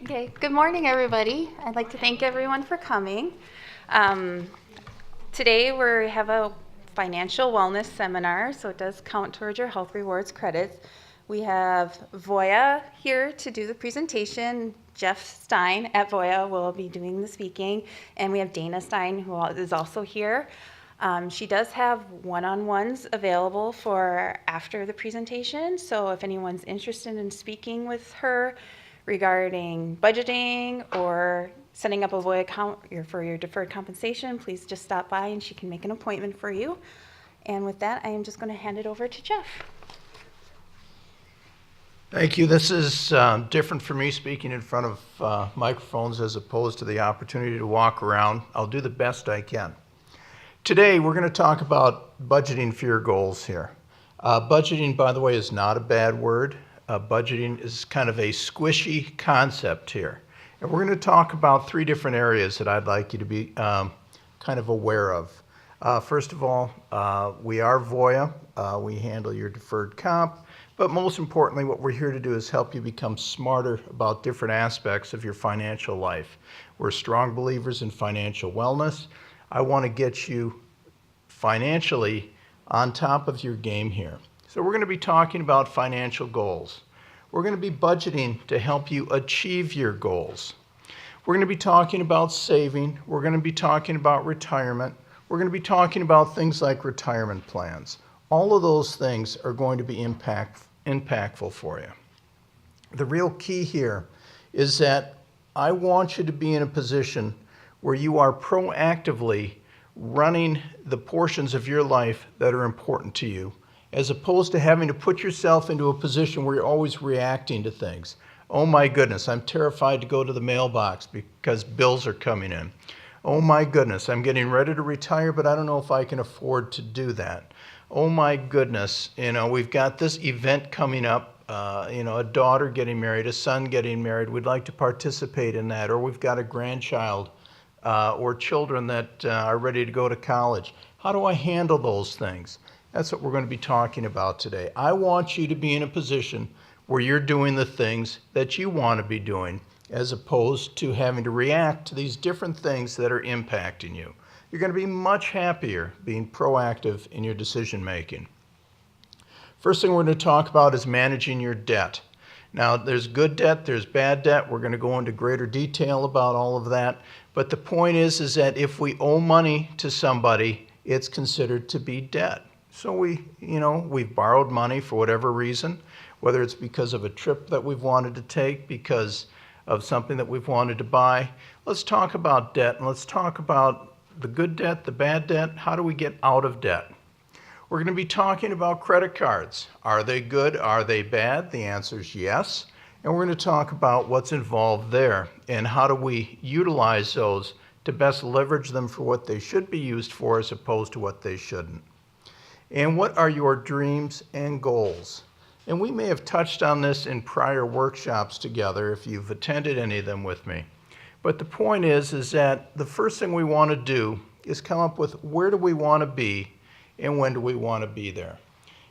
Okay, good morning, everybody. I'd like to thank everyone for coming. Today we have a financial wellness seminar, so it does count towards your health rewards credits. We have Voya here to do the presentation. Jeff Stein at Voya will be doing the speaking, and we have Dana Stein, who is also here. She does have one-on-ones available for after the presentation, so if anyone's interested in speaking with her regarding budgeting or setting up a Voya account for your deferred compensation, please just stop by and she can make an appointment for you. And with that, I am just going to hand it over to Jeff. Thank you. This is different for me speaking in front of microphones as opposed to the opportunity to walk around. I'll do the best I can. Today, we're going to talk about budgeting for your goals here. Budgeting, by the way, is not a bad word. Budgeting is kind of a squishy concept here. And we're going to talk about three different areas that I'd like you to be kind of aware of. First of all, we are Voya. We handle your deferred comp. But most importantly, what we're here to do is help you become smarter about different aspects of your financial life. We're strong believers in financial wellness. I want to get you financially on top of your game here. So we're going to be talking about financial goals. We're going to be budgeting to help you achieve your goals. We're going to be talking about saving. We're going to be talking about retirement. We're going to be talking about things like retirement plans. All of those things are going to be impactful for you. The real key here is that I want you to be in a position where you are proactively running the portions of your life that are important to you, as opposed to having to put yourself into a position where you're always reacting to things. Oh my goodness, I'm terrified to go to the mailbox because bills are coming in. Oh my goodness, I'm getting ready to retire, but I don't know if I can afford to do that. Oh my goodness, we've got this event coming up, a daughter getting married, a son getting married, we'd like to participate in that, or we've got a grandchild or children that are ready to go to college. How do I handle those things? That's what we're going to be talking about today. I want you to be in a position where you're doing the things that you want to be doing, as opposed to having to react to these different things that are impacting you. You're going to be much happier being proactive in your decision making. First thing we're going to talk about is managing your debt. Now, there's good debt, there's bad debt. We're going to go into greater detail about all of that. But the point is that if we owe money to somebody, it's considered to be debt. So we've borrowed money for whatever reason, whether it's because of a trip that we've wanted to take, because of something that we've wanted to buy. Let's talk about debt, and let's talk about the good debt, the bad debt. How do we get out of debt? We're going to be talking about credit cards. Are they good? Are they bad? The answer is yes. And we're going to talk about what's involved there and how do we utilize those to best leverage them for what they should be used for as opposed to what they shouldn't. And what are your dreams and goals? And we may have touched on this in prior workshops together if you've attended any of them with me. But the point is that the first thing we want to do is come up with where do we want to be and when do we want to be there.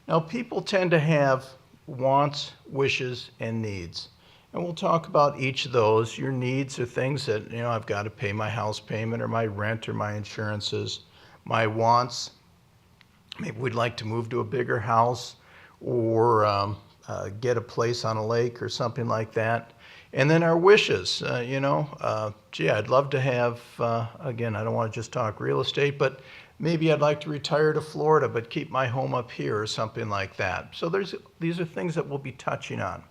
Now, people tend to have wants, wishes, and needs. And we'll talk about each of those. Your needs are things that, I've got to pay my house payment or my rent or my insurances. My wants, maybe we'd like to move to a bigger house or get a place on a lake or something like that. And then our wishes, I'd love to have, again, I don't want to just talk real estate, but maybe I'd like to retire to Florida but keep my home up here or something like that. So these are things that we'll be touching on.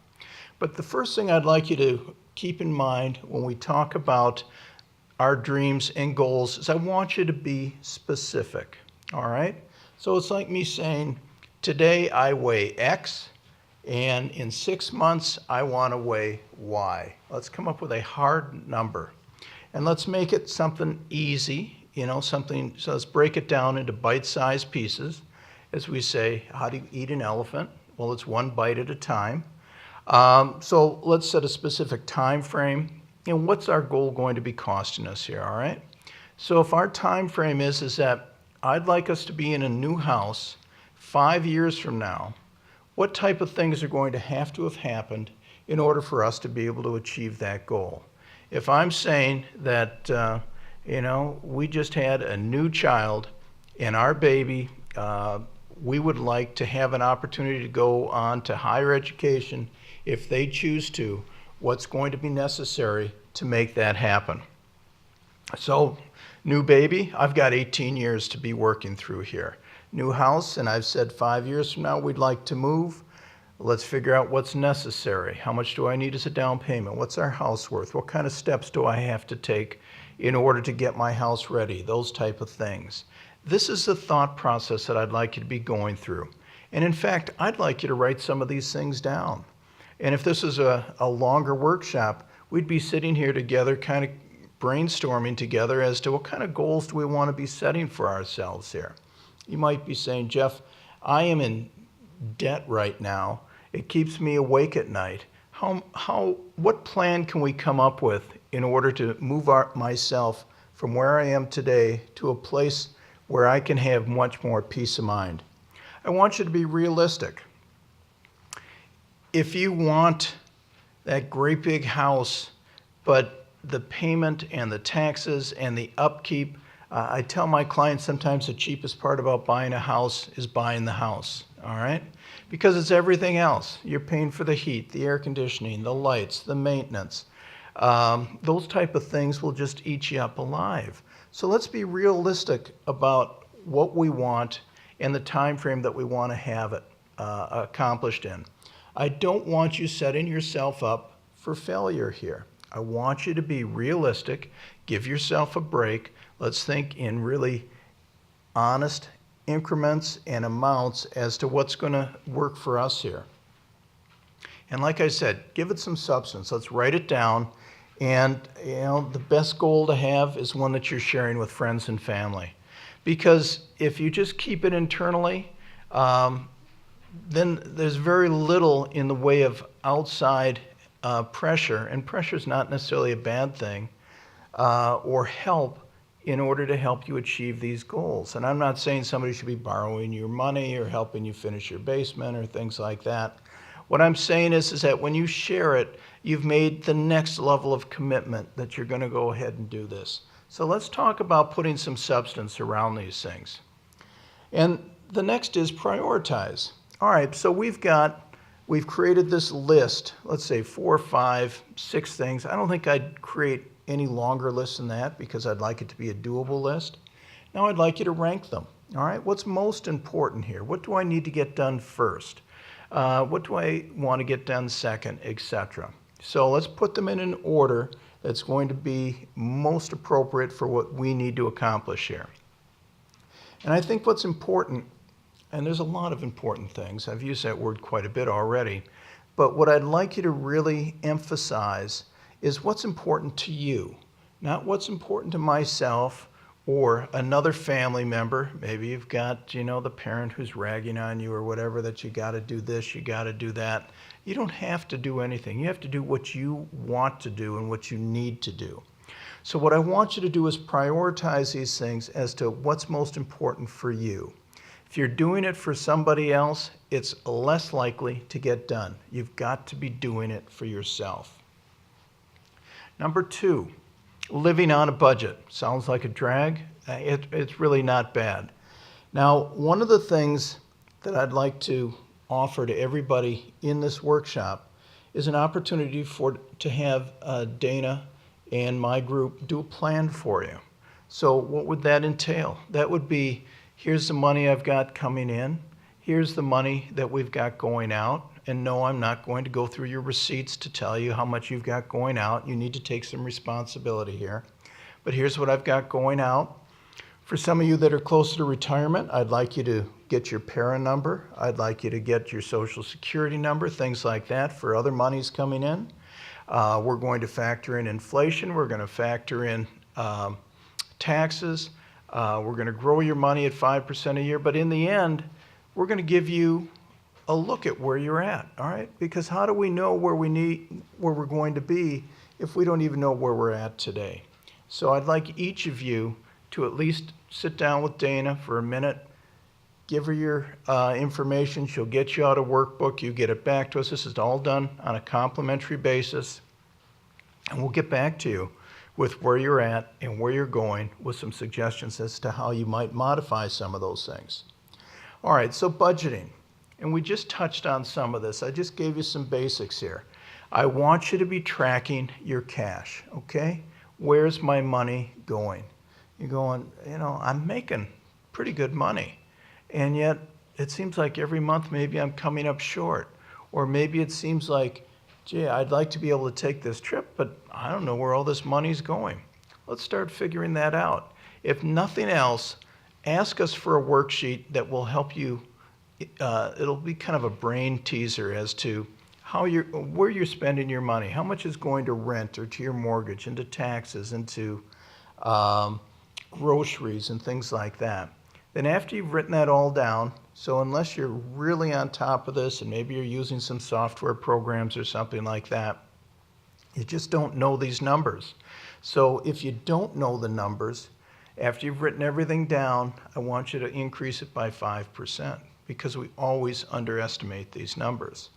But the first thing I'd like you to keep in mind when we talk about our dreams and goals is I want you to be specific, all right? So it's like me saying, today I weigh X, and in 6 months I want to weigh Y. Let's come up with a hard number. And let's make it something easy, so let's break it down into bite-sized pieces. As we say, how do you eat an elephant? Well, it's one bite at a time. So let's set a specific time frame. And what's our goal going to be costing us here, all right? So if our time frame is that I'd like us to be in a new house 5 years from now, what type of things are going to have happened in order for us to be able to achieve that goal. If I'm saying that, we just had a new child and our baby, we would like to have an opportunity to go on to higher education if they choose to, what's going to be necessary to make that happen? So, new baby, I've got 18 years to be working through here. New house, and I've said 5 years from now we'd like to move. Let's figure out what's necessary. How much do I need as a down payment? What's our house worth? What kind of steps do I have to take in order to get my house ready? Those type of things. This is the thought process that I'd like you to be going through. And in fact, I'd like you to write some of these things down. And if this is a longer workshop, we'd be sitting here together kind of brainstorming together as to what kind of goals do we want to be setting for ourselves here. You might be saying, Jeff, I am in debt right now. It keeps me awake at night. What plan can we come up with in order to move myself from where I am today to a place where I can have much more peace of mind? I want you to be realistic. If you want that great big house, but the payment and the taxes and the upkeep, I tell my clients sometimes the cheapest part about buying a house is buying the house, all right? Because it's everything else. You're paying for the heat, the air conditioning, the lights, the maintenance. Those type of things will just eat you up alive. So let's be realistic about what we want and the time frame that we want to have it accomplished in. I don't want you setting yourself up for failure here. I want you to be realistic, give yourself a break. Let's think in really honest increments and amounts as to what's going to work for us here. And like I said, give it some substance. Let's write it down. And the best goal to have is one that you're sharing with friends and family. Because if you just keep it internally, then there's very little in the way of outside pressure, and pressure is not necessarily a bad thing, or help in order to help you achieve these goals. And I'm not saying somebody should be borrowing your money or helping you finish your basement or things like that. What I'm saying is that when you share it, you've made the next level of commitment that you're going to go ahead and do this. So let's talk about putting some substance around these things. And the next is prioritize. All right, so we've created this list, let's say 4, 5, 6 things. I don't think I'd create any longer list than that because I'd like it to be a doable list. Now I'd like you to rank them. All right, what's most important here? What do I need to get done first? What do I want to get done second, etc. So let's put them in an order that's going to be most appropriate for what we need to accomplish here. And I think what's important, and there's a lot of important things, I've used that word quite a bit already, but what I'd like you to really emphasize is what's important to you, not what's important to myself or another family member. Maybe you've got, the parent who's ragging on you or whatever, that you got to do this, you got to do that. You don't have to do anything. You have to do what you want to do and what you need to do. So what I want you to do is prioritize these things as to what's most important for you. If you're doing it for somebody else, it's less likely to get done. You've got to be doing it for yourself. Number 2, living on a budget. Sounds like a drag. It's really not bad. Now, one of the things that I'd like to offer to everybody in this workshop is an opportunity to have Dana and my group do a plan for you. So what would that entail? That would be, here's the money I've got coming in. Here's the money that we've got going out. And no, I'm not going to go through your receipts to tell you how much you've got going out. You need to take some responsibility here. But here's what I've got going out. For some of you that are closer to retirement, I'd like you to get your PARA number. I'd like you to get your Social Security number, things like that for other monies coming in. We're going to factor in inflation. We're going to factor in taxes. We're going to grow your money at 5% a year. But in the end, we're going to give you a look at where you're at, all right? Because how do we know where we're going to be if we don't even know where we're at today? So I'd like each of you to at least sit down with Dana for a minute, give her your information. She'll get you out a workbook. You get it back to us. This is all done on a complimentary basis. And we'll get back to you with where you're at and where you're going with some suggestions as to how you might modify some of those things. All right, so budgeting. And we just touched on some of this. I just gave you some basics here. I want you to be tracking your cash, okay? Where's my money going? You're going, I'm making pretty good money. And yet it seems like every month maybe I'm coming up short. Or maybe it seems like, gee, I'd like to be able to take this trip, but I don't know where all this money's going. Let's start figuring that out. If nothing else, ask us for a worksheet that will help you. It'll be kind of a brain teaser as to where you're spending your money, how much is going to rent or to your mortgage, into taxes, into groceries and things like that. Then after you've written that all down, so unless you're really on top of this and maybe you're using some software programs or something like that, you just don't know these numbers. So if you don't know the numbers, after you've written everything down, I want you to increase it by 5% because we always underestimate these numbers.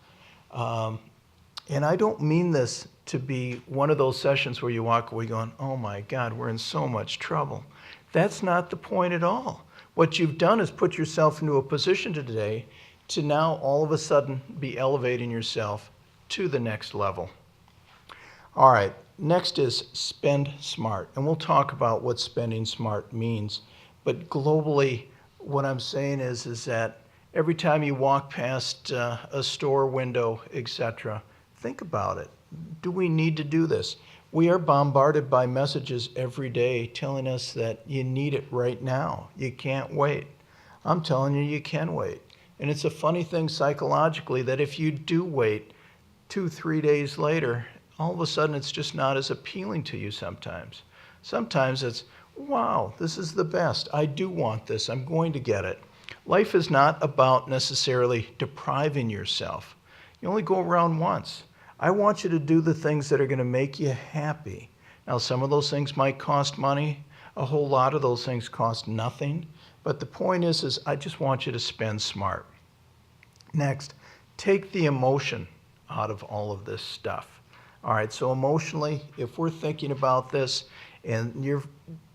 And I don't mean this to be one of those sessions where you walk away going, oh my God, we're in so much trouble. That's not the point at all. What you've done is put yourself into a position today to now all of a sudden be elevating yourself to the next level. All right, next is spend smart. And we'll talk about what spending smart means. But globally, what I'm saying is that every time you walk past a store window, etc., think about it. Do we need to do this? We are bombarded by messages every day telling us that you need it right now. You can't wait. I'm telling you, you can wait. And it's a funny thing psychologically that if you do wait 2-3 days later, all of a sudden it's just not as appealing to you sometimes. Sometimes it's, wow, this is the best. I do want this. I'm going to get it. Life is not about necessarily depriving yourself. You only go around once. I want you to do the things that are going to make you happy. Now, some of those things might cost money. A whole lot of those things cost nothing. But the point is I just want you to spend smart. Next, take the emotion out of all of this stuff. All right, so emotionally, if we're thinking about this and you're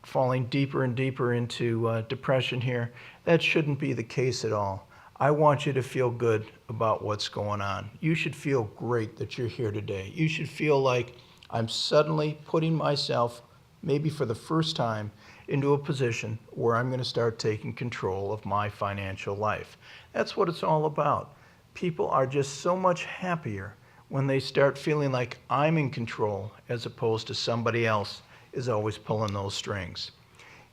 falling deeper and deeper into depression here, that shouldn't be the case at all. I want you to feel good about what's going on. You should feel great that you're here today. You should feel like I'm suddenly putting myself, maybe for the first time, into a position where I'm going to start taking control of my financial life. That's what it's all about. People are just so much happier when they start feeling like I'm in control as opposed to somebody else is always pulling those strings.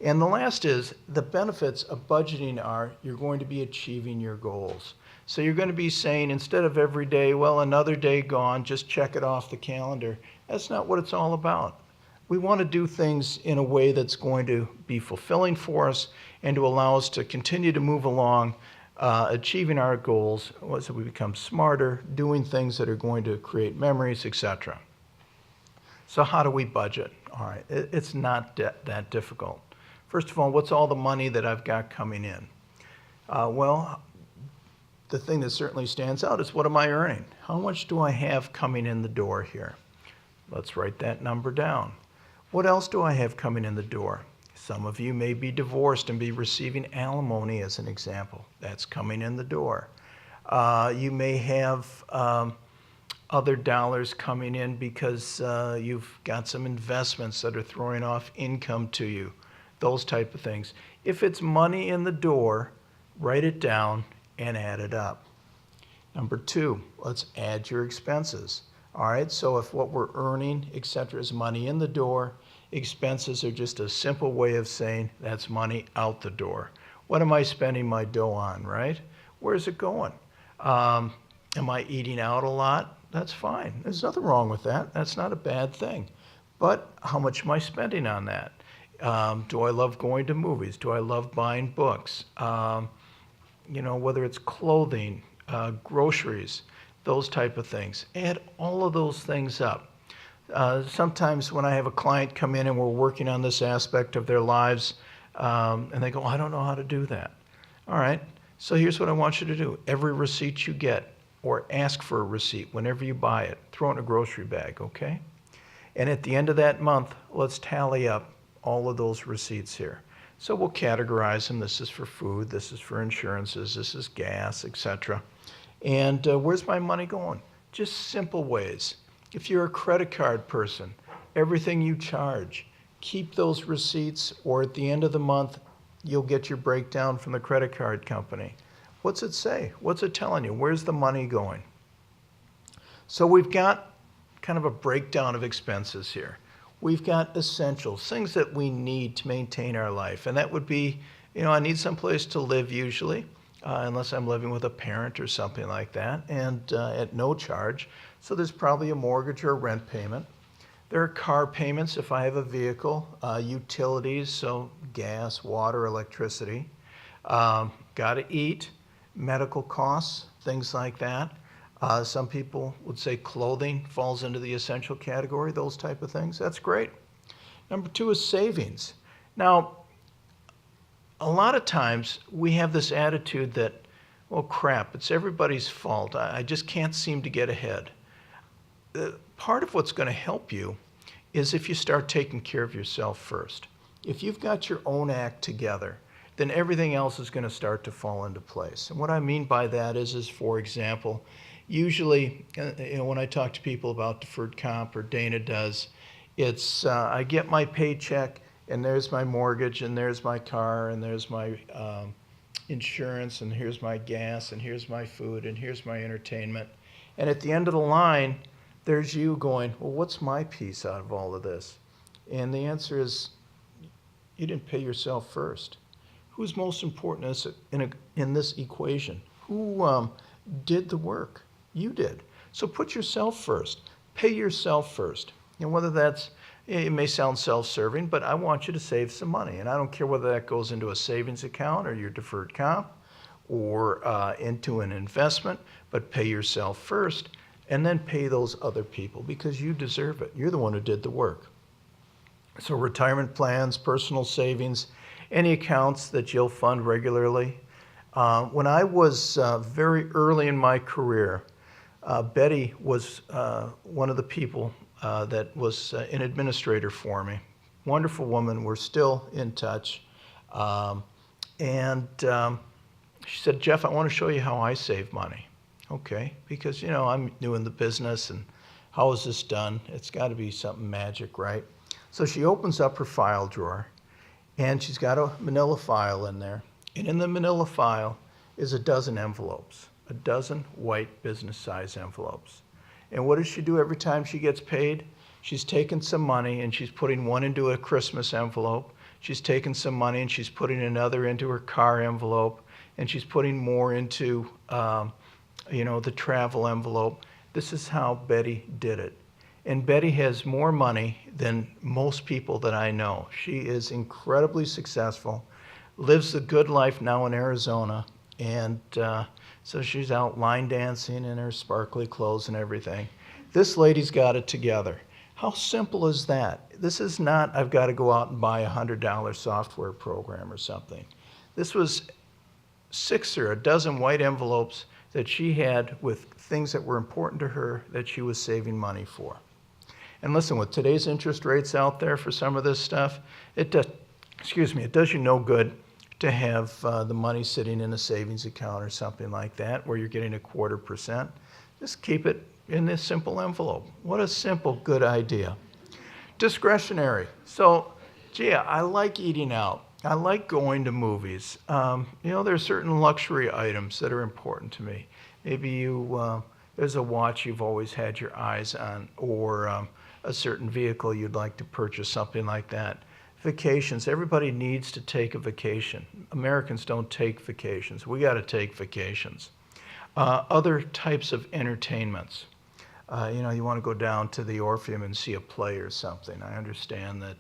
And the last is the benefits of budgeting are you're going to be achieving your goals. So you're going to be saying instead of every day, well, another day gone, just check it off the calendar. That's not what it's all about. We want to do things in a way that's going to be fulfilling for us and to allow us to continue to move along, achieving our goals so we become smarter, doing things that are going to create memories, etc. So how do we budget? All right, it's not that difficult. First of all, what's all the money that I've got coming in? Well, the thing that certainly stands out is what am I earning? How much do I have coming in the door here? Let's write that number down. What else do I have coming in the door? Some of you may be divorced and be receiving alimony as an example. That's coming in the door. You may have other dollars coming in because you've got some investments that are throwing off income to you. Those type of things. If it's money in the door, write it down and add it up. Number 2, let's add your expenses. All right, so if what we're earning, etc., is money in the door, expenses are just a simple way of saying that's money out the door. What am I spending my dough on, right? Where's it going? Am I eating out a lot? That's fine. There's nothing wrong with that. That's not a bad thing. But how much am I spending on that? Do I love going to movies? Do I love buying books? Whether it's clothing, groceries, those type of things. Add all of those things up. Sometimes when I have a client come in and we're working on this aspect of their lives, and they go, I don't know how to do that. All right, So here's what I want you to do. Every receipt you get, or ask for a receipt whenever you buy it, throw it in a grocery bag, okay? And at the end of that month, let's tally up all of those receipts here. So we'll categorize them. This is for food, this is for insurances, this is gas, etc. And where's my money going? Just simple ways. If you're a credit card person, everything you charge, keep those receipts, or at the end of the month, you'll get your breakdown from the credit card company. What's it say? What's it telling you? Where's the money going? So we've got kind of a breakdown of expenses here. We've got essentials, things that we need to maintain our life. And that would be, I need someplace to live usually, unless I'm living with a parent or something like that, and at no charge. So there's probably a mortgage or a rent payment. There are car payments if I have a vehicle, utilities, so gas, water, electricity. Got to eat, medical costs, things like that. Some people would say clothing falls into the essential category, those type of things. That's great. Number 2 is savings. Now, a lot of times we have this attitude that, well, crap, it's everybody's fault. I just can't seem to get ahead. Part of what's going to help you is if you start taking care of yourself first. If you've got your own act together, then everything else is going to start to fall into place. And what I mean by that is for example, usually, when I talk to people about deferred comp, or Dana does, it's I get my paycheck, and there's my mortgage, and there's my car, and there's my insurance, and here's my gas, and here's my food, and here's my entertainment. And at the end of the line, there's you going, well, what's my piece out of all of this? And the answer is, you didn't pay yourself first. Who's most important in this equation? Who did the work? You did. So put yourself first. Pay yourself first. And whether that's, it may sound self-serving, but I want you to save some money. And I don't care whether that goes into a savings account or your deferred comp or into an investment, but pay yourself first and then pay those other people because you deserve it. You're the one who did the work. So retirement plans, personal savings, any accounts that you'll fund regularly. When I was very early in my career, Betty was one of the people that was an administrator for me. Wonderful woman. We're still in touch. And she said, Jeff, I want to show you how I save money. Okay, because, I'm new in the business, and how is this done? It's got to be something magic, right? So she opens up her file drawer, and she's got a manila file in there. And in the manila file is a dozen envelopes, a dozen white business size envelopes. And what does she do every time she gets paid? She's taken some money and she's putting one into a Christmas envelope. She's taken some money and she's putting another into her car envelope. And she's putting more into, the travel envelope. This is how Betty did it. And Betty has more money than most people that I know. She is incredibly successful, lives the good life now in Arizona. And so she's out line dancing in her sparkly clothes and everything. This lady's got it together. How simple is that? This is not, I've got to go out and buy a $100 software program or something. This was 6 or a dozen white envelopes that she had with things that were important to her that she was saving money for. And listen, with today's interest rates out there for some of this stuff, it does you no good to have the money sitting in a savings account or something like that where you're getting 0.25%. Just keep it in this simple envelope. What a simple, good idea. Discretionary. So, I like eating out. I like going to movies. There are certain luxury items that are important to me. Maybe there's a watch you've always had your eyes on, or a certain vehicle you'd like to purchase, something like that. Vacations. Everybody needs to take a vacation. Americans don't take vacations. We got to take vacations. Other types of entertainments. You want to go down to the Orpheum and see a play or something. I understand that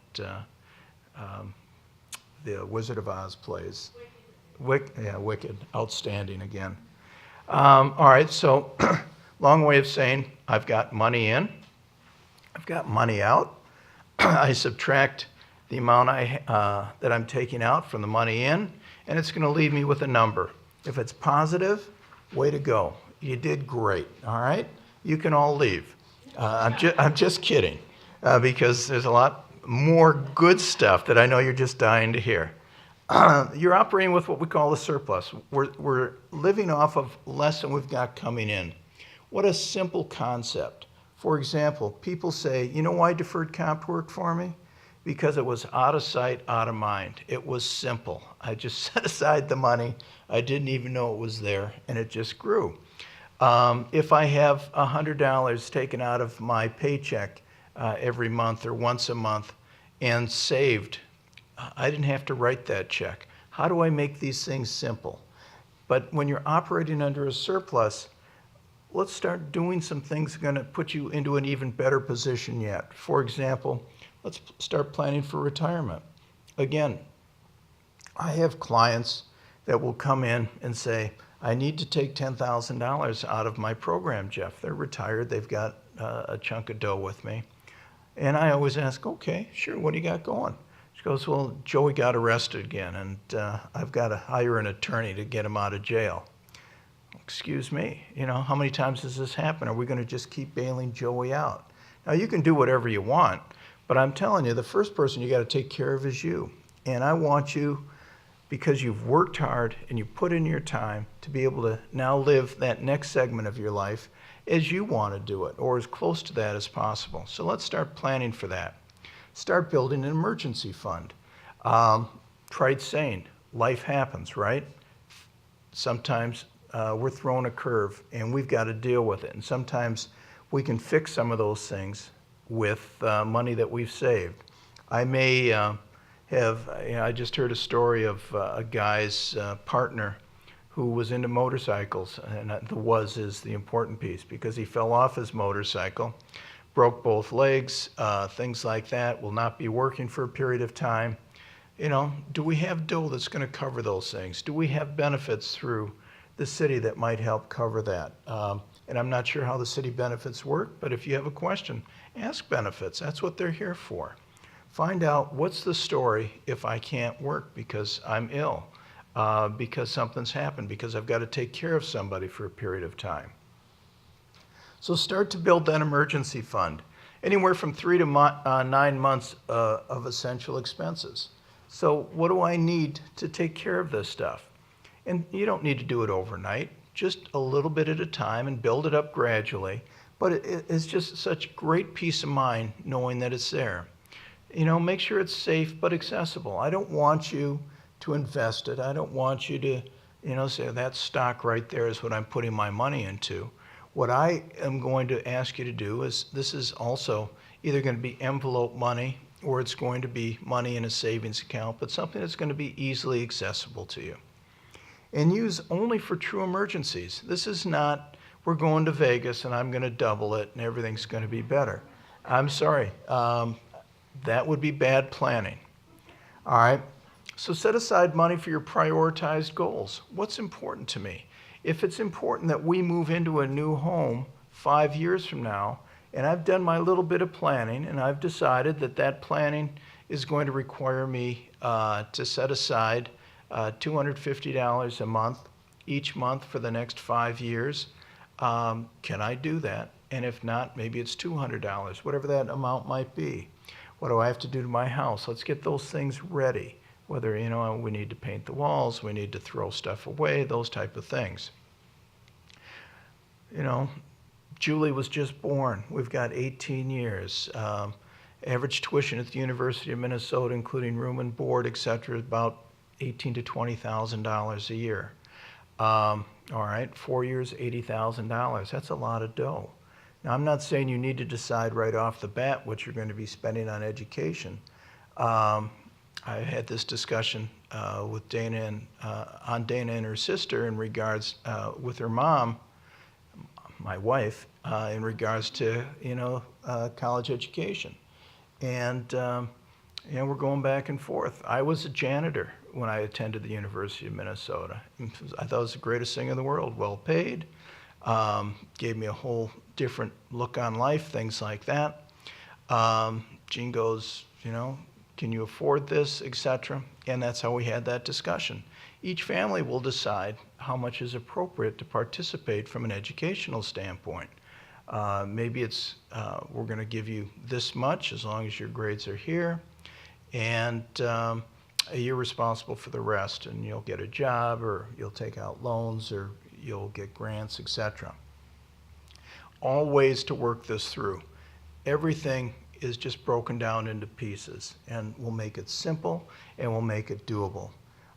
the Wizard of Oz plays. Wicked. Outstanding again. All right, so long way of saying I've got money in, I've got money out. I subtract the amount that I'm taking out from the money in, and it's going to leave me with a number. If it's positive, way to go. You did great, all right? You can all leave. I'm just kidding, because there's a lot more good stuff that I know you're just dying to hear. You're operating with what we call a surplus. We're living off of less than we've got coming in. What a simple concept. For example, people say, you know why deferred comp worked for me? Because it was out of sight, out of mind. It was simple. I just set aside the money. I didn't even know it was there, and it just grew. If I have $100 taken out of my paycheck every month or once a month and saved, I didn't have to write that check. How do I make these things simple? But when you're operating under a surplus, let's start doing some things that are going to put you into an even better position yet. For example, let's start planning for retirement. Again, I have clients that will come in and say, I need to take $10,000 out of my program, Jeff. They're retired. They've got a chunk of dough with me. And I always ask, okay, sure, what do you got going? She goes, well, Joey got arrested again, and I've got to hire an attorney to get him out of jail. Excuse me, how many times does this happen? Are we going to just keep bailing Joey out? Now, you can do whatever you want, but I'm telling you, the first person you got to take care of is you. And I want you, because you've worked hard and you put in your time, to be able to now live that next segment of your life as you want to do it, or as close to that as possible. So let's start planning for that. Start building an emergency fund. Tried saying, life happens, right? Sometimes we're thrown a curve and we've got to deal with it. And sometimes we can fix some of those things with money that we've saved. I may I just heard a story of a guy's partner who was into motorcycles, and the was is the important piece, because he fell off his motorcycle, broke both legs, things like that, will not be working for a period of time. Do we have dough that's going to cover those things? Do we have benefits through the city that might help cover that? And I'm not sure how the city benefits work, but if you have a question, ask benefits. That's what they're here for. Find out what's the story if I can't work because I'm ill, because something's happened, because I've got to take care of somebody for a period of time. So start to build that emergency fund, anywhere from 3 to 9 months of essential expenses. So what do I need to take care of this stuff? And you don't need to do it overnight, just a little bit at a time and build it up gradually. But it's just such great peace of mind knowing that it's there. Make sure it's safe but accessible. I don't want you to invest it. I don't want you to, say that stock right there is what I'm putting my money into. What I am going to ask you to do is, this is also either going to be envelope money or it's going to be money in a savings account, but something that's going to be easily accessible to you. And use only for true emergencies. This is not, we're going to Vegas and I'm going to double it and everything's going to be better. I'm sorry. That would be bad planning. All right. So set aside money for your prioritized goals. What's important to me? If it's important that we move into a new home 5 years from now, and I've done my little bit of planning, and I've decided that planning is going to require me to set aside $250 a month each month for the next 5 years, can I do that? And if not, maybe it's $200, whatever that amount might be. What do I have to do to my house? Let's get those things ready. Whether, we need to paint the walls, we need to throw stuff away, those type of things. Julie was just born. We've got 18 years. Average tuition at the University of Minnesota, including room and board, et cetera, is about $18,000 to $20,000 a year. All right, 4 years, $80,000. That's a lot of dough. Now, I'm not saying you need to decide right off the bat what you're going to be spending on education. I had this discussion with Dana on Dana and her sister in regards with her mom, my wife, in regards to college education, and we're going back and forth. I was a janitor when I attended the University of Minnesota. I thought it was the greatest thing in the world. Well paid, gave me a whole different look on life, things like that. Gene goes, can you afford this, etc. And that's how we had that discussion. Each family will decide how much is appropriate to participate from an educational standpoint. Maybe it's, we're going to give you this much as long as your grades are here, and you're responsible for the rest, and you'll get a job, or you'll take out loans, or you'll get grants, etc. All ways to work this through. Everything is just broken down into pieces, and we'll make it simple and we'll make it doable.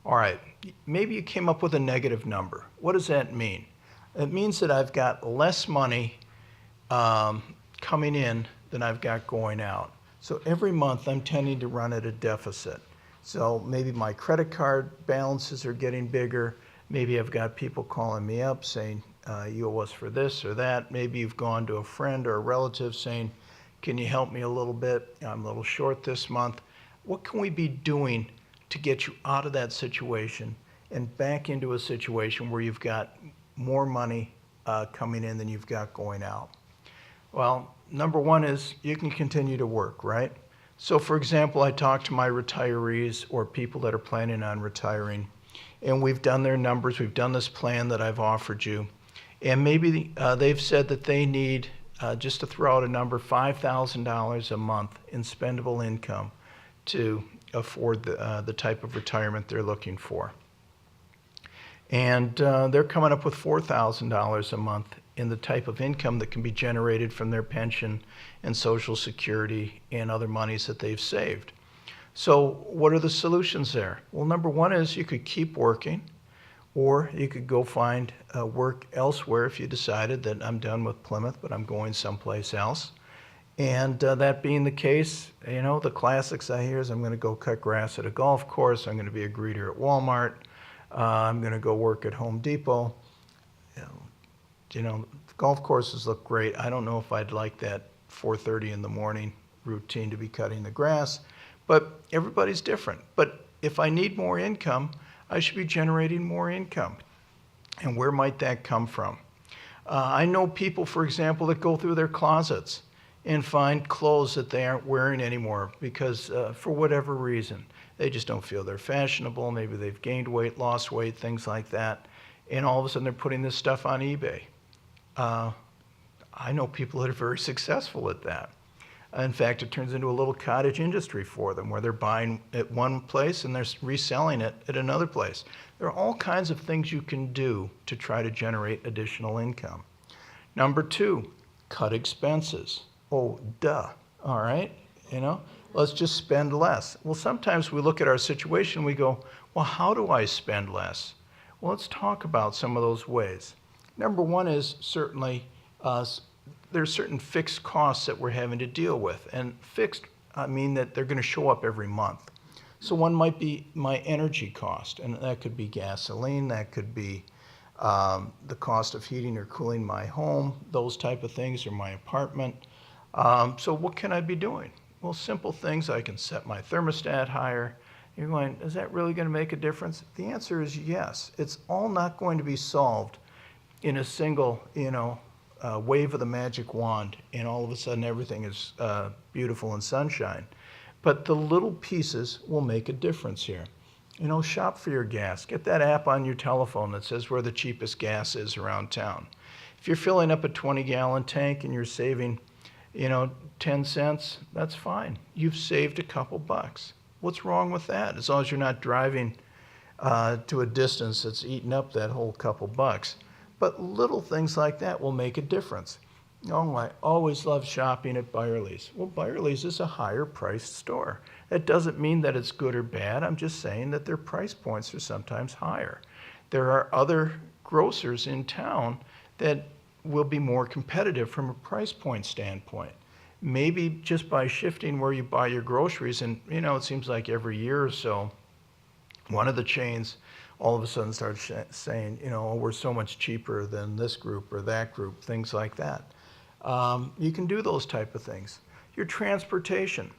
All right, maybe you came up with a negative number. What does that mean? It means that I've got less money coming in than I've got going out. So every month I'm tending to run at a deficit. So maybe my credit card balances are getting bigger. Maybe I've got people calling me up saying, you owe us for this or that. Maybe you've gone to a friend or a relative saying, can you help me a little bit? I'm a little short this month. What can we be doing to get you out of that situation and back into a situation where you've got more money coming in than you've got going out? Well, number one is you can continue to work, right? So for example, I talk to my retirees or people that are planning on retiring, and we've done their numbers, we've done this plan that I've offered you, and maybe they've said that they need, just to throw out a number, $5,000 a month in spendable income to afford the type of retirement they're looking for. And they're coming up with $4,000 a month in the type of income that can be generated from their pension and Social Security and other monies that they've saved. So what are the solutions there? Well, number one is you could keep working, or you could go find work elsewhere if you decided that I'm done with Plymouth, but I'm going someplace else. And that being the case, you know, the classics I hear is I'm going to go cut grass at a golf course, I'm going to be a greeter at Walmart, I'm going to go work at Home Depot. You know, golf courses look great. I don't know if I'd like that 4:30 in the morning routine to be cutting the grass, but everybody's different. But if I need more income, I should be generating more income. And where might that come from? I know people, for example, that go through their closets and find clothes that they aren't wearing anymore because for whatever reason, they just don't feel they're fashionable. Maybe they've gained weight, lost weight, things like that. And all of a sudden they're putting this stuff on eBay. I know people that are very successful at that. In fact, it turns into a little cottage industry for them where they're buying at one place and they're reselling it at another place. There are all kinds of things you can do to try to generate additional income. Number two, cut expenses. Oh, duh. All right, you know, let's just spend less. Well, sometimes we look at our situation and we go, well, how do I spend less? Well, let's talk about some of those ways. Number one is certainly there's certain fixed costs that we're having to deal with. And fixed, I mean that they're going to show up every month. So one might be my energy cost, and that could be gasoline, that could be the cost of heating or cooling my home, those type of things, or my apartment. So what can I be doing? Well, simple things. I can set my thermostat higher. You're going, is that really going to make a difference? The answer is yes. It's all not going to be solved in a single, wave of the magic wand, and all of a sudden everything is beautiful and sunshine. But the little pieces will make a difference here. Shop for your gas. Get that app on your telephone that says where the cheapest gas is around town. If you're filling up a 20-gallon tank and you're saving, 10 cents, that's fine. You've saved a couple bucks. What's wrong with that? As long as you're not driving to a distance that's eating up that whole couple bucks. But little things like that will make a difference. Oh, I always love shopping at Byerly's. Well, Byerly's is a higher priced store. That doesn't mean that it's good or bad. I'm just saying that their price points are sometimes higher. There are other grocers in town that will be more competitive from a price point standpoint. Maybe just by shifting where you buy your groceries, and it seems like every year or so, one of the chains all of a sudden starts saying, we're so much cheaper than this group or that group, things like that. You can do those type of things. Your transportation.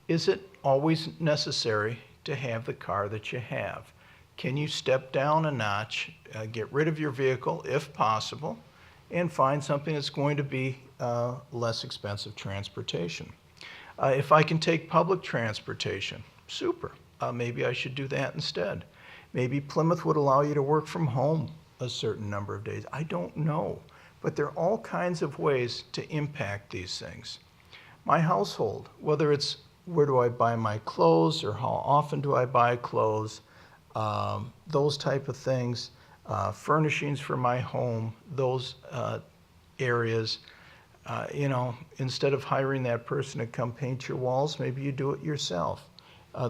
Is it always necessary to have the car that you have? Can you step down a notch, get rid of your vehicle if possible, and find something that's going to be less expensive transportation? If I can take public transportation, super. Maybe I should do that instead. Maybe Plymouth would allow you to work from home a certain number of days. I don't know. But there are all kinds of ways to impact these things. My household, whether it's where do I buy my clothes or how often do I buy clothes, those type of things, furnishings for my home, those areas. Instead of hiring that person to come paint your walls, maybe you do it yourself.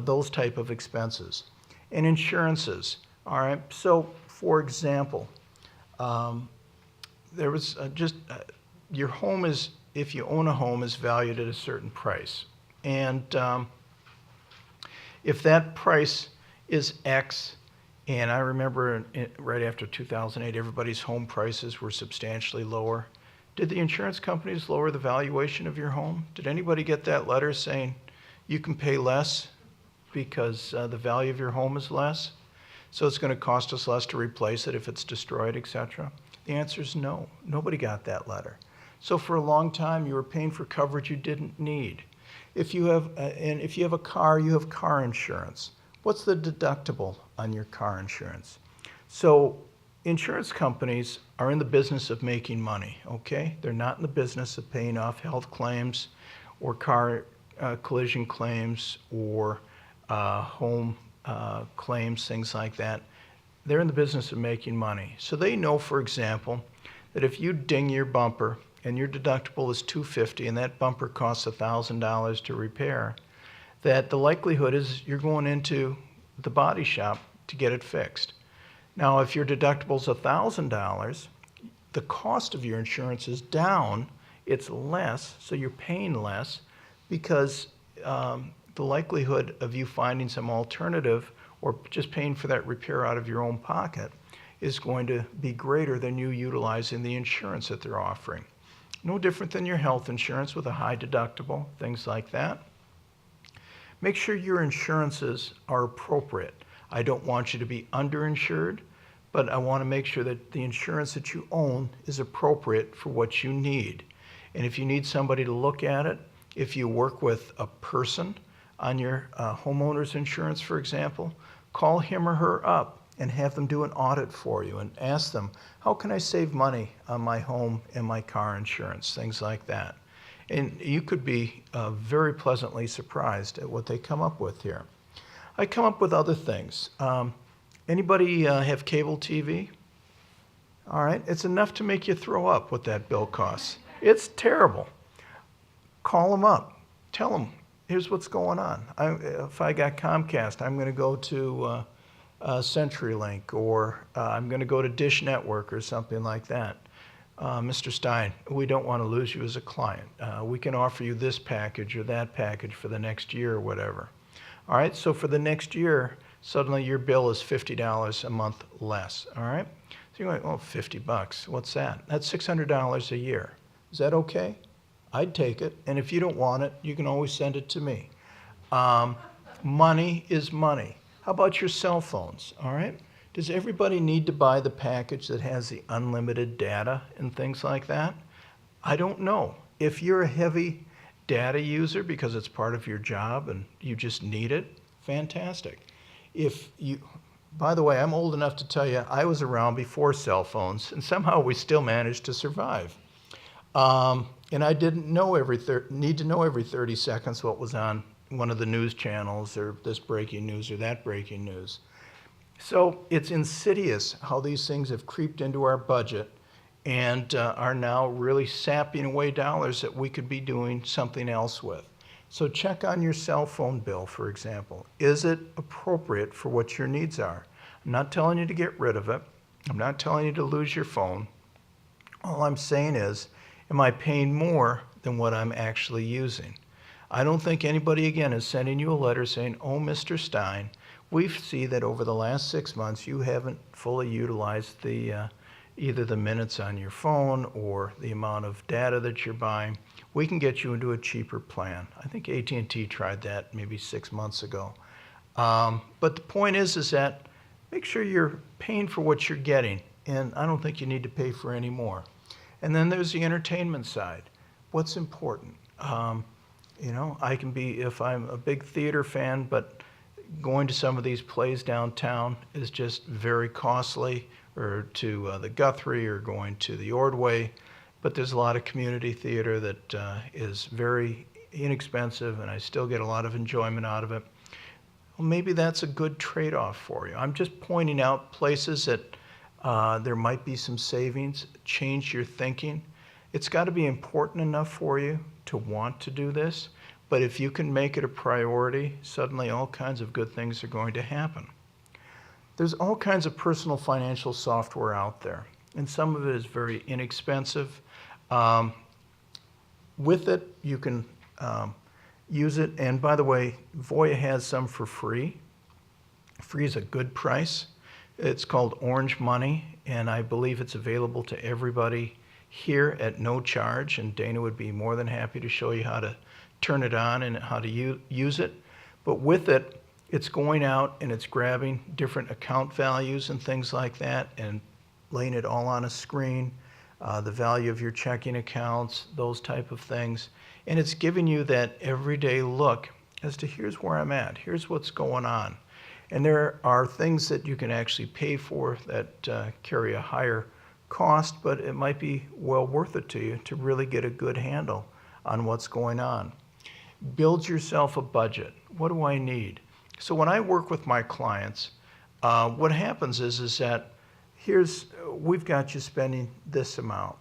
Those type of expenses. And insurances, all right? So, for example, there was your home is, if you own a home, is valued at a certain price. And if that price is X, and I remember right after 2008, everybody's home prices were substantially lower. Did the insurance companies lower the valuation of your home? Did anybody get that letter saying you can pay less because the value of your home is less? So it's going to cost us less to replace it if it's destroyed, etc.? The answer is no. Nobody got that letter. So for a long time, you were paying for coverage you didn't need. If you have a car, you have car insurance. What's the deductible on your car insurance? So insurance companies are in the business of making money, okay? They're not in the business of paying off health claims or car collision claims or home claims, things like that. They're in the business of making money. So they know, for example, that if you ding your bumper and your deductible is $250 and that bumper costs $1,000 to repair, that the likelihood is you're going into the body shop to get it fixed. Now, if your deductible is $1,000, the cost of your insurance is down, it's less, so you're paying less because the likelihood of you finding some alternative or just paying for that repair out of your own pocket is going to be greater than you utilizing the insurance that they're offering. No different than your health insurance with a high deductible, things like that. Make sure your insurances are appropriate. I don't want you to be underinsured, but I want to make sure that the insurance that you own is appropriate for what you need. And if you need somebody to look at it, if you work with a person on your homeowner's insurance, for example, call him or her up and have them do an audit for you and ask them, how can I save money on my home and my car insurance, things like that. And you could be very pleasantly surprised at what they come up with here. I come up with other things. Anybody have cable TV? All right, it's enough to make you throw up what that bill costs. It's terrible. Call them up. Tell them, here's what's going on. If I got Comcast, I'm going to go to CenturyLink, or I'm going to go to Dish Network or something like that. Mr. Stein, we don't want to lose you as a client. We can offer you this package or that package for the next year or whatever. All right, so for the next year, suddenly your bill is $50 a month less. All right, so you're like, oh, $50, what's that? That's $600 a year. Is that okay? I'd take it, and if you don't want it, you can always send it to me. Money is money. How about your cell phones, all right? Does everybody need to buy the package that has the unlimited data and things like that? I don't know. If you're a heavy data user because it's part of your job and you just need it, fantastic. By the way, I'm old enough to tell you I was around before cell phones, and somehow we still managed to survive. And I didn't know need to know every 30 seconds what was on one of the news channels or this breaking news or that breaking news. So it's insidious how these things have creeped into our budget and are now really sapping away dollars that we could be doing something else with. So check on your cell phone bill, for example. Is it appropriate for what your needs are? I'm not telling you to get rid of it. I'm not telling you to lose your phone. All I'm saying is, am I paying more than what I'm actually using? I don't think anybody, again, is sending you a letter saying, oh, Mr. Stein, we see that over the last 6 months you haven't fully utilized either the minutes on your phone or the amount of data that you're buying. We can get you into a cheaper plan. I think AT&T tried that maybe 6 months ago. But the point is that make sure you're paying for what you're getting, and I don't think you need to pay for any more. And then there's the entertainment side. What's important? I can be, if I'm a big theater fan, but going to some of these plays downtown is just very costly, or to the Guthrie or going to the Ordway. But there's a lot of community theater that is very inexpensive, and I still get a lot of enjoyment out of it. Well, maybe that's a good trade-off for you. I'm just pointing out places that there might be some savings. Change your thinking. It's got to be important enough for you to want to do this, but if you can make it a priority, suddenly all kinds of good things are going to happen. There's all kinds of personal financial software out there, and some of it is very inexpensive. With it, you can use it, and by the way, Voya has some for free. Free is a good price. It's called Orange Money, and I believe it's available to everybody here at no charge, and Dana would be more than happy to show you how to turn it on and how to use it. But with it, it's going out and it's grabbing different account values and things like that and laying it all on a screen, the value of your checking accounts, those type of things. And it's giving you that everyday look as to here's where I'm at, here's what's going on. And there are things that you can actually pay for that carry a higher cost, but it might be well worth it to you to really get a good handle on what's going on. Build yourself a budget. What do I need? So when I work with my clients, what happens is that we've got you spending this amount,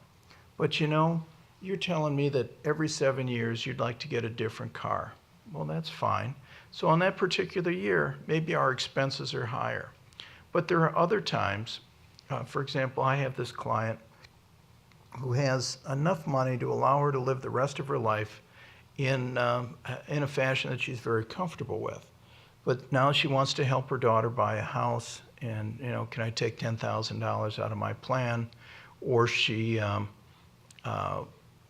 but you're telling me that every 7 years you'd like to get a different car. Well, that's fine. So on that particular year, maybe our expenses are higher. But there are other times, for example, I have this client who has enough money to allow her to live the rest of her life in a fashion that she's very comfortable with. But now she wants to help her daughter buy a house, and can I take $10,000 out of my plan? Or she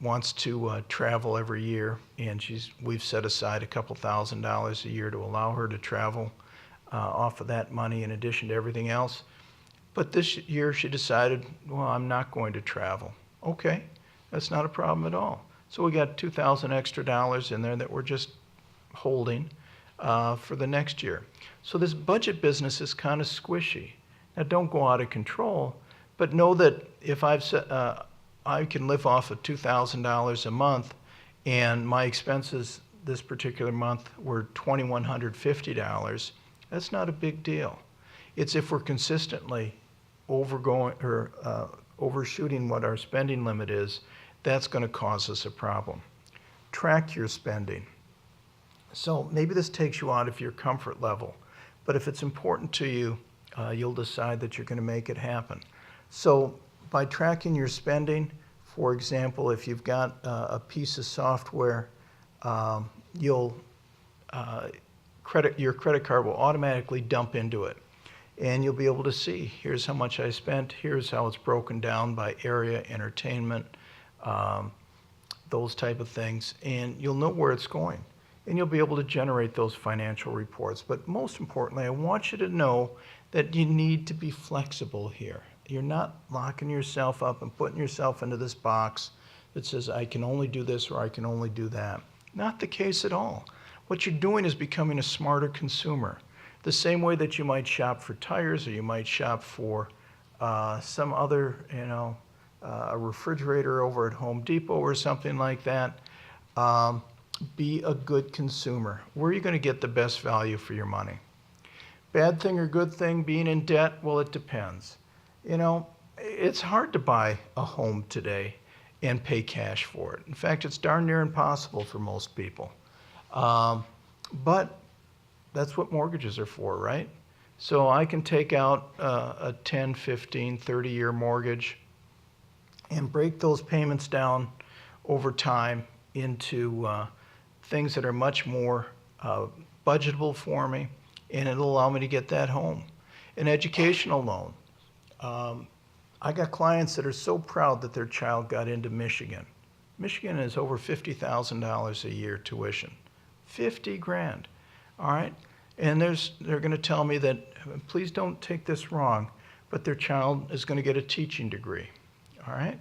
wants to travel every year, and we've set aside a couple $1,000s a year to allow her to travel off of that money in addition to everything else. But this year she decided, well, I'm not going to travel. Okay, that's not a problem at all. So we got $2,000 extra dollars in there that we're just holding for the next year. So this budget business is kind of squishy. Now don't go out of control, but know that if I can live off of $2,000 a month, and my expenses this particular month were $2,150, that's not a big deal. It's if we're consistently overshooting what our spending limit is, that's going to cause us a problem. Track your spending. So maybe this takes you out of your comfort level, but if it's important to you, you'll decide that you're going to make it happen. So by tracking your spending, for example, if you've got a piece of software, your credit card will automatically dump into it. And you'll be able to see, here's how much I spent, here's how it's broken down by area, entertainment, those type of things, and you'll know where it's going. And you'll be able to generate those financial reports. But most importantly, I want you to know that you need to be flexible here. You're not locking yourself up and putting yourself into this box that says, I can only do this or I can only do that. Not the case at all. What you're doing is becoming a smarter consumer. The same way that you might shop for tires or you might shop for some other, a refrigerator over at Home Depot or something like that. Be a good consumer. Where are you going to get the best value for your money? Bad thing or good thing, being in debt? Well, it depends. It's hard to buy a home today and pay cash for it. In fact, it's darn near impossible for most people. But that's what mortgages are for, right? So I can take out a 10, 15, 30-year mortgage and break those payments down over time into things that are much more budgetable for me, and it'll allow me to get that home. An educational loan. I got clients that are so proud that their child got into Michigan. Michigan is over $50,000 a year tuition. 50 grand. All right? And they're going to tell me that, please don't take this wrong, but their child is going to get a teaching degree. All right?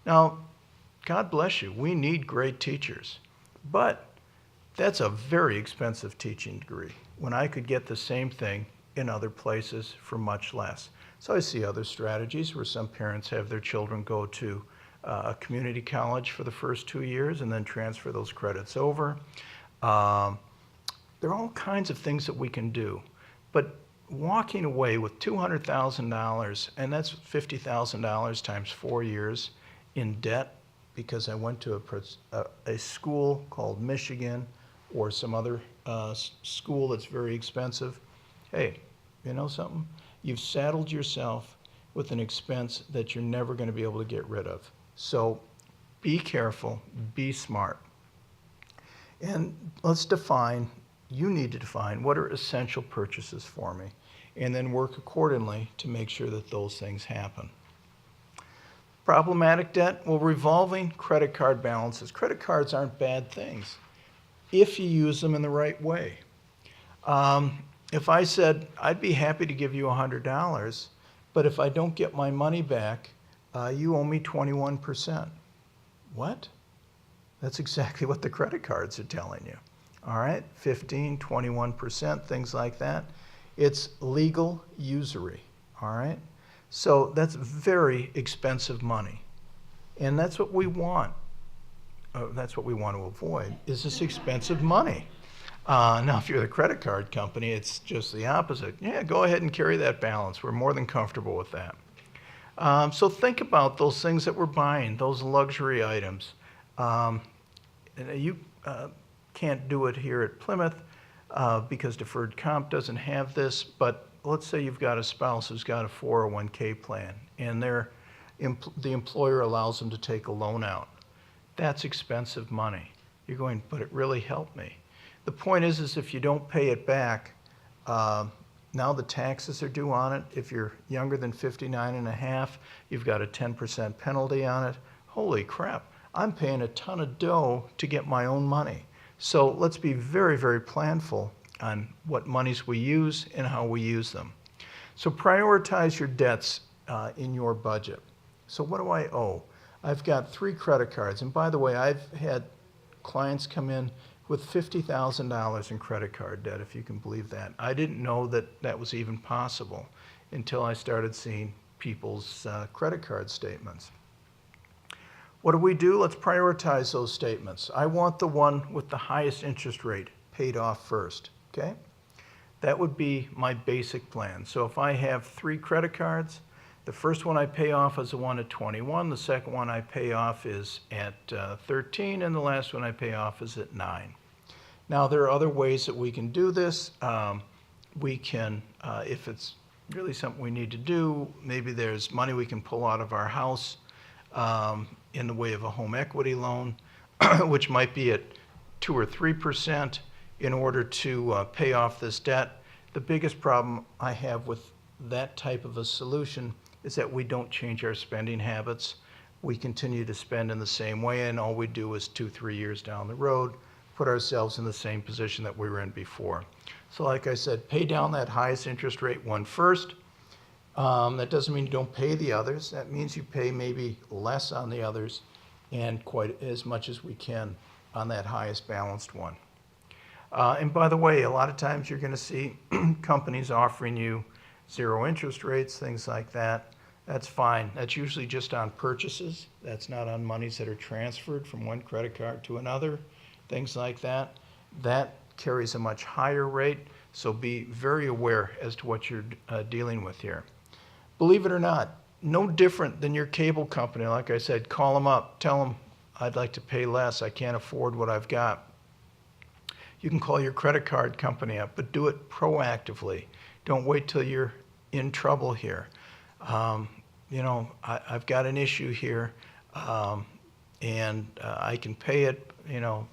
Now, God bless you. We need great teachers. But that's a very expensive teaching degree when I could get the same thing in other places for much less. So I see other strategies where some parents have their children go to a community college for the first 2 years and then transfer those credits over. Um, there are all kinds of things that we can do. But walking away with $200,000, and that's $50,000 times 4 years in debt because I went to a school called Michigan or some other school that's very expensive. Hey, you know something? You've saddled yourself with an expense that you're never going to be able to get rid of. So be careful, be smart. And let's define, you need to define what are essential purchases for me, and then work accordingly to make sure that those things happen. Problematic debt, well, revolving credit card balances. Credit cards aren't bad things if you use them in the right way. If I said, I'd be happy to give you $100, but if I don't get my money back, you owe me 21%. What? That's exactly what the credit cards are telling you. All right, 15, 21%, things like that. It's legal usury, all right? So that's very expensive money. And that's what we want. That's what we want to avoid, is this expensive money. Now, if you're the credit card company, it's just the opposite. Yeah, go ahead and carry that balance. We're more than comfortable with that. So think about those things that we're buying, those luxury items. And you can't do it here at Plymouth because deferred comp doesn't have this, but let's say you've got a spouse who's got a 401k plan and the employer allows them to take a loan out. That's expensive money. You're going, but it really helped me. The point is if you don't pay it back, now the taxes are due on it. If you're younger than 59 and a half, you've got a 10% penalty on it. Holy crap, I'm paying a ton of dough to get my own money. So let's be very, very planful on what monies we use and how we use them. So prioritize your debts in your budget. So what do I owe? I've got 3 credit cards. And by the way, I've had clients come in with $50,000 in credit card debt, if you can believe that. I didn't know that that was even possible until I started seeing people's credit card statements. What do we do? Let's prioritize those statements. I want the one with the highest interest rate paid off first, okay? That would be my basic plan. So if I have 3 credit cards, the first one I pay off is the one at 21, the second one I pay off is at 13, and the last one I pay off is at 9. Now there are other ways that we can do this. We can, if it's really something we need to do, maybe there's money we can pull out of our house in the way of a home equity loan, which might be at 2 or 3% in order to pay off this debt. The biggest problem I have with that type of a solution is that we don't change our spending habits. We continue to spend in the same way, and all we do is 2-3 years down the road, put ourselves in the same position that we were in before. So like I said, pay down that highest interest rate one first. That doesn't mean you don't pay the others. That means you pay maybe less on the others and quite as much as we can on that highest balanced one. And by the way, a lot of times you're going to see companies offering you 0 interest rates, things like that. That's fine. That's usually just on purchases. That's not on monies that are transferred from one credit card to another, things like that. That carries a much higher rate, so be very aware as to what you're dealing with here. Believe it or not, no different than your cable company. Like I said, call them up, tell them, I'd like to pay less, I can't afford what I've got. You can call your credit card company up, but do it proactively. Don't wait till you're in trouble here. You know, I've got an issue here, and I can pay it, you know,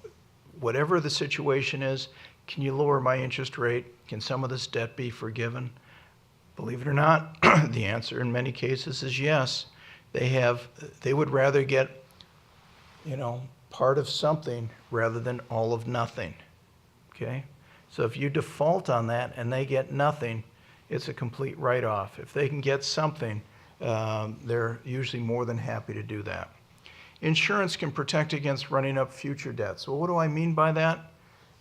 whatever the situation is. Can you lower my interest rate? Can some of this debt be forgiven? Believe it or not, the answer in many cases is yes. They would rather get, you know, part of something rather than all of nothing, okay? So if you default on that and they get nothing, it's a complete write-off. If they can get something, they're usually more than happy to do that. Insurance can protect against running up future debts. Well, what do I mean by that?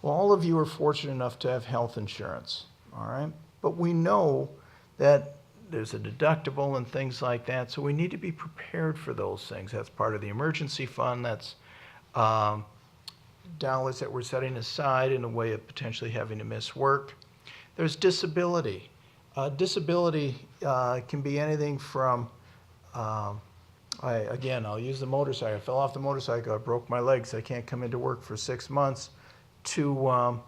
Well, all of you are fortunate enough to have health insurance, all right? But we know that there's a deductible and things like that. So we need to be prepared for those things. That's part of the emergency fund. That's um, dollars that we're setting aside in a way of potentially having to miss work. There's disability. Disability can be anything from, I'll use the motorcycle. I fell off the motorcycle, I broke my legs, I can't come into work for 6 months, to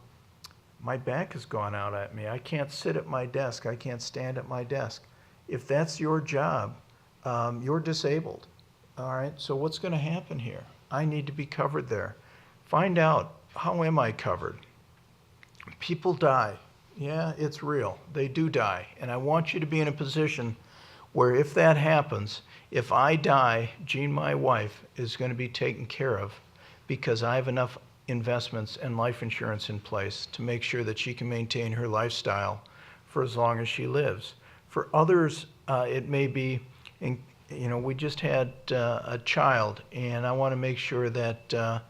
my back has gone out at me. I can't sit at my desk, I can't stand at my desk. If that's your job, you're disabled. All right, so what's going to happen here? I need to be covered there. Find out, how am I covered? People die. Yeah, it's real. They do die. And I want you to be in a position where if that happens, if I die, Jean, my wife, is going to be taken care of because I have enough investments and life insurance in place to make sure that she can maintain her lifestyle for as long as she lives. For others, it may be, we just had a child, and I want to make sure that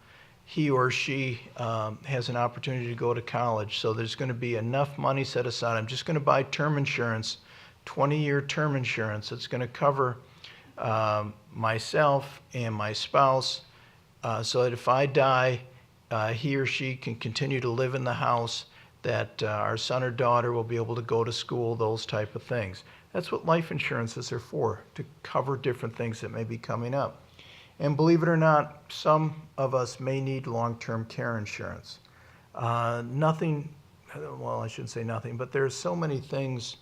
he or she has an opportunity to go to college. So there's going to be enough money set aside. I'm just going to buy term insurance, 20-year term insurance. It's going to cover myself and my spouse so that if I die, he or she can continue to live in the house, that our son or daughter will be able to go to school, those type of things. That's what life insurances are for, to cover different things that may be coming up. And believe it or not, some of us may need long-term care insurance. Nothing, well, I shouldn't say nothing, but there's so many things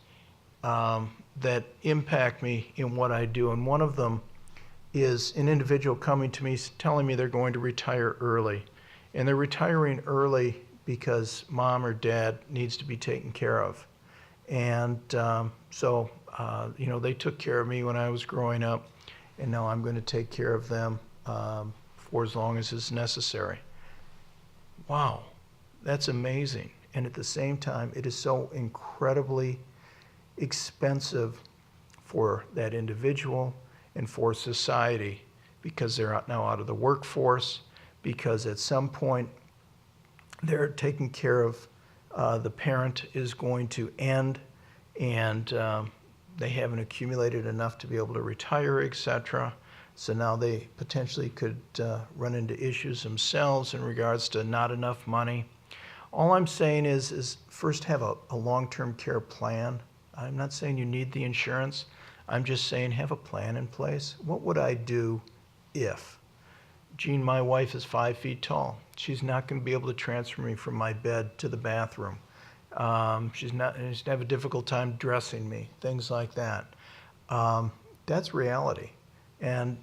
that impact me in what I do. And one of them is an individual coming to me telling me they're going to retire early. And they're retiring early because mom or dad needs to be taken care of. And they took care of me when I was growing up, and now I'm going to take care of them for as long as is necessary. Wow, that's amazing. And at the same time, it is so incredibly expensive for that individual and for society, because they're now out of the workforce, because at some point they're taking care of the parent is going to end, and they haven't accumulated enough to be able to retire, etc. So now they potentially could run into issues themselves in regards to not enough money. All I'm saying is first have a long-term care plan. I'm not saying you need the insurance. I'm just saying have a plan in place. What would I do if? Jean, my wife, is 5 feet tall. She's not going to be able to transfer me from my bed to the bathroom. She's going to have a difficult time dressing me, things like that. That's reality. And,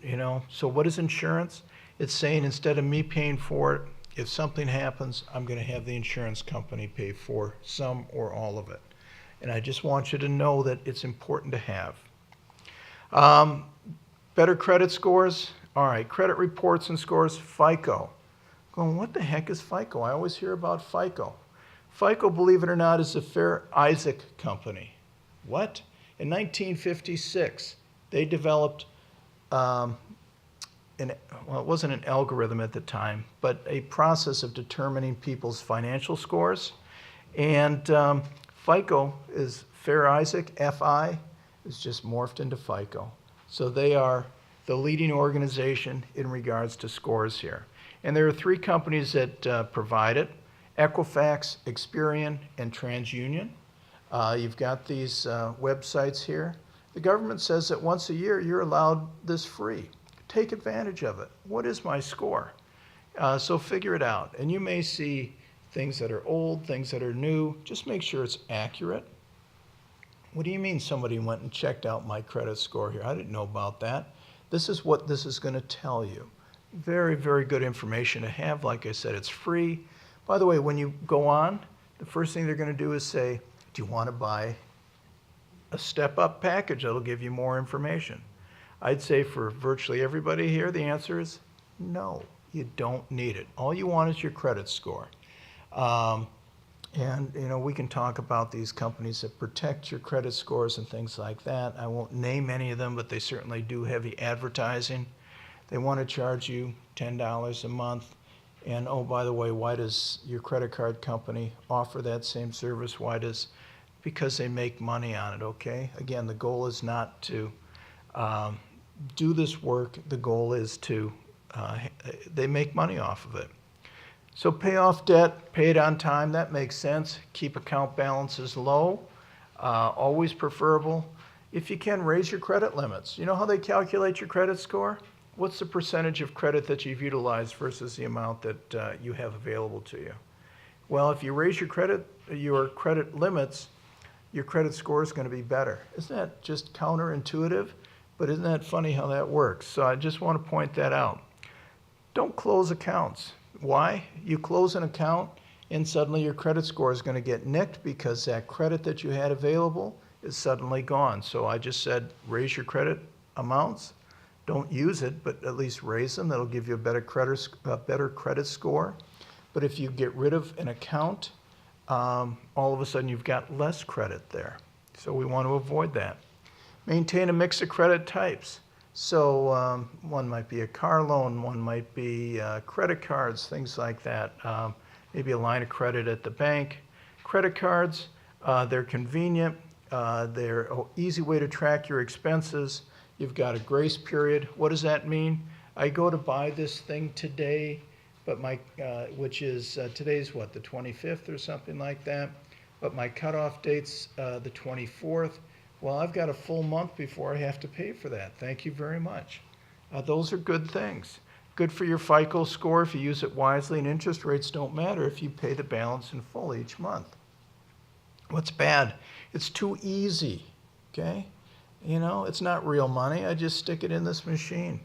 so what is insurance? It's saying instead of me paying for it, if something happens, I'm going to have the insurance company pay for some or all of it. And I just want you to know that it's important to have. Better credit scores. All right, credit reports and scores, FICO. Going, what the heck is FICO? I always hear about FICO. FICO, believe it or not, is the Fair Isaac Company. What? In 1956, they developed, it wasn't an algorithm at the time, but a process of determining people's financial scores. And FICO is Fair Isaac, FI, is just morphed into FICO. So they are the leading organization in regards to scores here. And there are 3 companies that provide it: Equifax, Experian, and TransUnion. You've got these websites here. The government says that once a year you're allowed this free. Take advantage of it. What is my score? So figure it out. And you may see things that are old, things that are new. Just make sure it's accurate. What do you mean somebody went and checked out my credit score here? I didn't know about that. This is what this is going to tell you. Very, very good information to have. Like I said, it's free. By the way, when you go on, the first thing they're going to do is say, do you want to buy a step-up package that'll give you more information? I'd say for virtually everybody here, the answer is no, you don't need it. All you want is your credit score. We can talk about these companies that protect your credit scores and things like that. I won't name any of them, but they certainly do heavy advertising. They want to charge you $10 a month. And oh, by the way, why does your credit card company offer that same service? Why does because they make money on it, okay? Again, the goal is not to do this work. The goal is to, they make money off of it. So pay off debt, pay it on time, that makes sense. Keep account balances low, always preferable. If you can, raise your credit limits. You know how they calculate your credit score? What's the percentage of credit that you've utilized versus the amount that you have available to you? Well, if you raise your credit limits, your credit score is going to be better. Isn't that just counterintuitive? But isn't that funny how that works? So I just want to point that out. Don't close accounts. Why? You close an account and suddenly your credit score is going to get nicked because that credit that you had available is suddenly gone. So I just said raise your credit amounts. Don't use it, but at least raise them. That'll give you a better credit score. But if you get rid of an account, all of a sudden you've got less credit there. So we want to avoid that. Maintain a mix of credit types. So one might be a car loan, one might be credit cards, things like that. Maybe a line of credit at the bank. Credit cards, they're convenient. They're an easy way to track your expenses. You've got a grace period. What does that mean? I go to buy this thing today, but which is today's what, the 25th or something like that. But my cutoff date's the 24th. Well, I've got a full month before I have to pay for that. Thank you very much. Those are good things. Good for your FICO score if you use it wisely, and interest rates don't matter if you pay the balance in full each month. What's bad? It's too easy, okay? You know, it's not real money. I just stick it in this machine.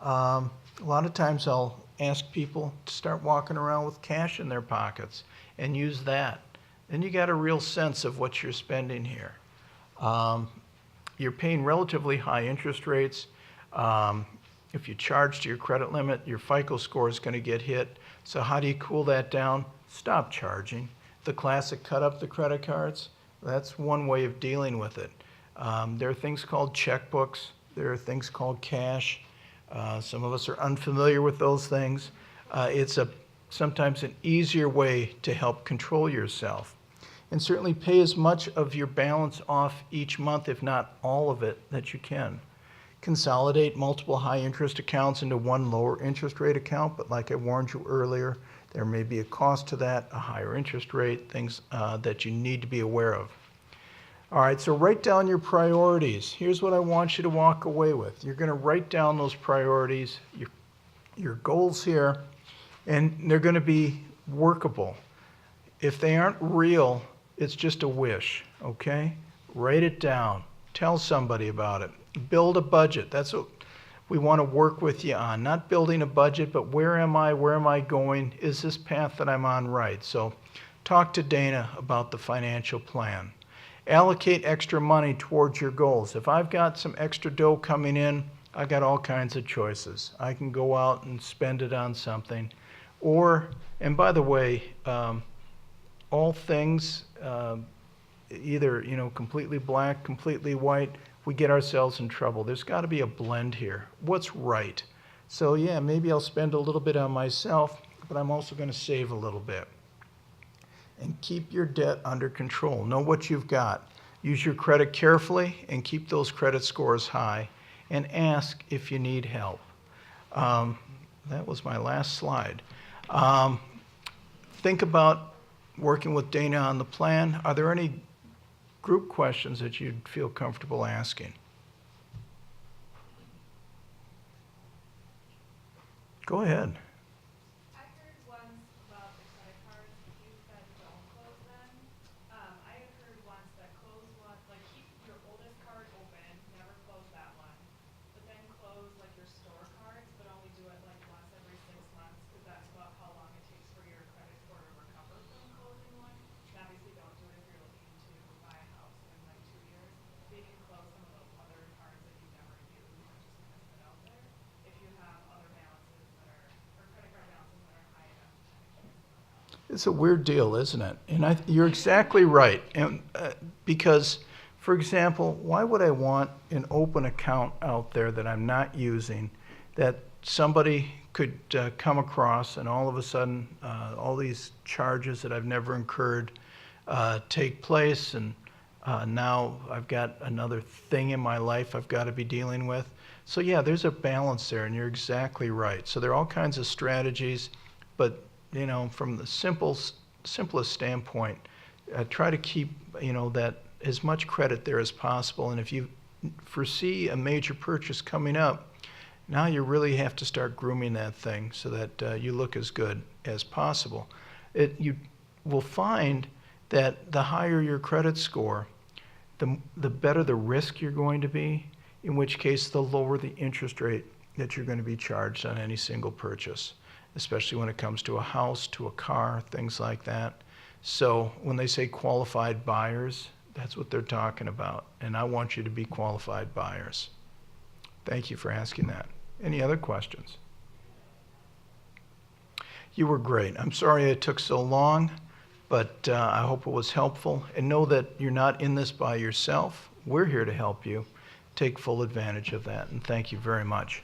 A lot of times I'll ask people to start walking around with cash in their pockets and use that. Then you got a real sense of what you're spending here. You're paying relatively high interest rates. If you charge to your credit limit, your FICO score is going to get hit. So how do you cool that down? Stop charging. The classic cut up the credit cards, that's one way of dealing with it. There are things called checkbooks. There are things called cash. Some of us are unfamiliar with those things. It's sometimes an easier way to help control yourself. And certainly pay as much of your balance off each month, if not all of it, that you can. Consolidate multiple high interest accounts into one lower interest rate account, but like I warned you earlier, there may be a cost to that, a higher interest rate, things that you need to be aware of. All right, so write down your priorities. Here's what I want you to walk away with. You're going to write down those priorities, your goals here, and they're going to be workable. If they aren't real, it's just a wish, okay? Write it down. Tell somebody about it. Build a budget. That's what we want to work with you on. Not building a budget, but where am I? Where am I going? Is this path that I'm on right? So talk to Dana about the financial plan. Allocate extra money towards your goals. If I've got some extra dough coming in, I got all kinds of choices. I can go out and spend it on something. Or, and by the way, all things, either completely black, completely white, we get ourselves in trouble. There's got to be a blend here. What's right? So yeah, maybe I'll spend a little bit on myself, but I'm also going to save a little bit. And keep your debt under control. Know what you've got. Use your credit carefully and keep those credit scores high. And ask if you need help. That was my last slide. Think about working with Dana on the plan. Are there any group questions that you'd feel comfortable asking? Go ahead. I heard once about the credit cards, you said don't close them. I had heard once that close one, like keep your oldest card open, never close that one, but then close like your store cards, but only do it like once every 6 months, because that's about how long it takes for your credit score to recover from closing one. And obviously don't do it if you're looking to buy a house in like 2 years. So you can close some of those other cards that you never use and just kind of sit out there if you have other balances that are, or credit card balances that are high enough to kind of cancel them out. It's a weird deal, isn't it? And you're exactly right. And because, for example, why would I want an open account out there that I'm not using that somebody could come across and all of a sudden all these charges that I've never incurred take place, and Now I've got another thing in my life I've got to be dealing with. So yeah, there's a balance there, and you're exactly right. So there are all kinds of strategies, but from the simplest standpoint, try to keep that as much credit there as possible. And if you foresee a major purchase coming up, now you really have to start grooming that thing so that you look as good as possible. You will find that the higher your credit score, the better the risk you're going to be, in which case the lower the interest rate that you're going to be charged on any single purchase, especially when it comes to a house, to a car, things like that. So when they say qualified buyers, that's what they're talking about. And I want you to be qualified buyers. Thank you for asking that. Any other questions? You were great. I'm sorry it took so long, but I hope it was helpful. And know that you're not in this by yourself. We're here to help you. Take full advantage of that, and thank you very much.